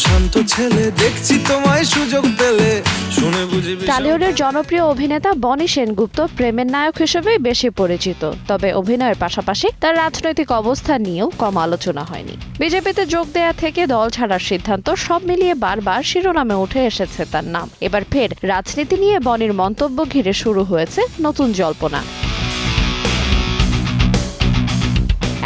শান্ত ছেলে, দেখছি তোমায় সুযোগ পেলে শুনে বুঝি। টলিউডের জনপ্রিয় অভিনেতা বনি সেনগুপ্ত প্রেমের নায়ক হিসেবে বেশি পরিচিত, তবে অভিনয়ের পাশাপাশি তার রাজনৈতিক অবস্থান নিয়েও কম আলোচনা হয়নি। বিজেপিতে যোগ দেয়া থেকে দল ছাড়ার সিদ্ধান্ত সব মিলিয়ে বারবার শিরোনামে উঠে এসেছে তার নাম। এবার ফের রাজনীতি নিয়ে বনির মন্তব্য ঘিরে শুরু হয়েছে নতুন জল্পনা।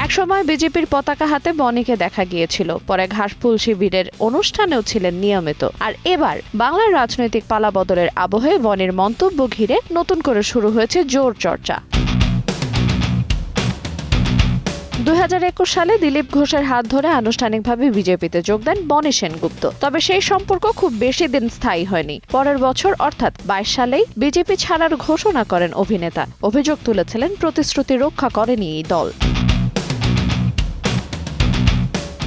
একসময় বিজেপির পতাকা হাতে বনিকে দেখা গিয়েছিল, পরে ঘাসফুল শিবিরের অনুষ্ঠানেও ছিলেন নিয়মিত। আর এবার বাংলার রাজনৈতিক পালাবদলের আবহে বনির মন্তব্য ঘিরে নতুন করে শুরু হয়েছে জোর চর্চা। 2021 সালে দিলীপ ঘোষের হাত ধরে আনুষ্ঠানিকভাবে বিজেপিতে যোগ দেন বনি সেনগুপ্ত। তবে সেই সম্পর্ক খুব বেশি দিন স্থায়ী হয়নি। পরের বছর অর্থাৎ 22 সালেই বিজেপি ছাড়ার ঘোষণা করেন অভিনেতা। অভিযোগ তুলেছিলেন প্রতিশ্রুতি রক্ষা করেনি এই দল।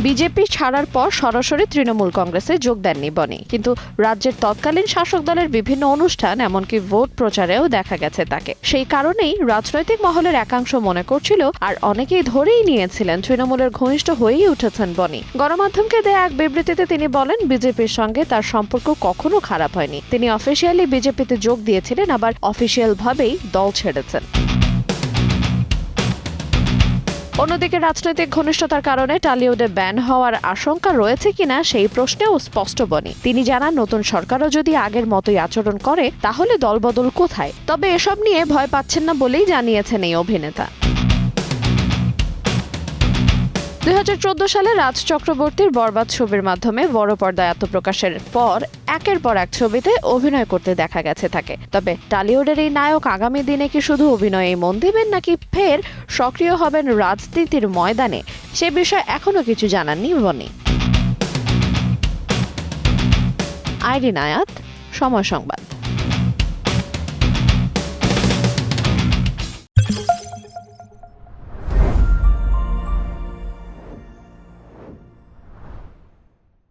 বিজেপি ছাড়ার পর সরাসরি তৃণমূল কংগ্রেসে যোগ দেননি বনি, কিন্তু রাজ্যের তৎকালীন শাসক দলের বিভিন্ন অনুষ্ঠান এমনকি ভোট প্রচারেও দেখা গেছে তাকে। সেই কারণেই রাজনৈতিক মহলের একাংশ মনে করছিল আর অনেকেই ধরেই নিয়েছিলেন তৃণমূলের ঘনিষ্ঠ হয়েই উঠেছেন বনি। গণমাধ্যমকে দেয়া এক বিবৃতিতে তিনি বলেন, বিজেপির সঙ্গে তার সম্পর্ক কখনো খারাপ হয়নি। তিনি অফিসিয়ালি বিজেপিতে যোগ দিয়েছিলেন, আবার অফিসিয়াল ভাবেই দল ছেড়েছেন। অন্যদিকে রাজনৈতিক ঘনিষ্ঠতার কারণে টলিউডে ব্যান হওয়ার আশঙ্কা রয়েছে কিনা সেই প্রশ্নেও স্পষ্ট বনি। তিনি জানান, নতুন সরকারও যদি আগের মতোই আচরণ করে তাহলে দলবদল কোথায়। তবে এসব নিয়ে ভয় পাচ্ছেন না বলেই জানিয়েছেন এই অভিনেতা। 2014 সালে রাজ চক্রবর্তীর বরবাদ ছবির মাধ্যমে বড় পর্দায় আত্মপ্রকাশের পর একের পর এক ছবিতে অভিনয় করতে দেখা গেছে তাকে। তবে টলিউডের এই নায়ক আগামী দিনে কি শুধু অভিনয়ে মন দিবেন নাকি ফের সক্রিয় হবেন রাজনীতির ময়দানে, সে বিষয়ে এখনো কিছু জানাননি বনি। আইরিন আয়াত, সময় সংবাদ।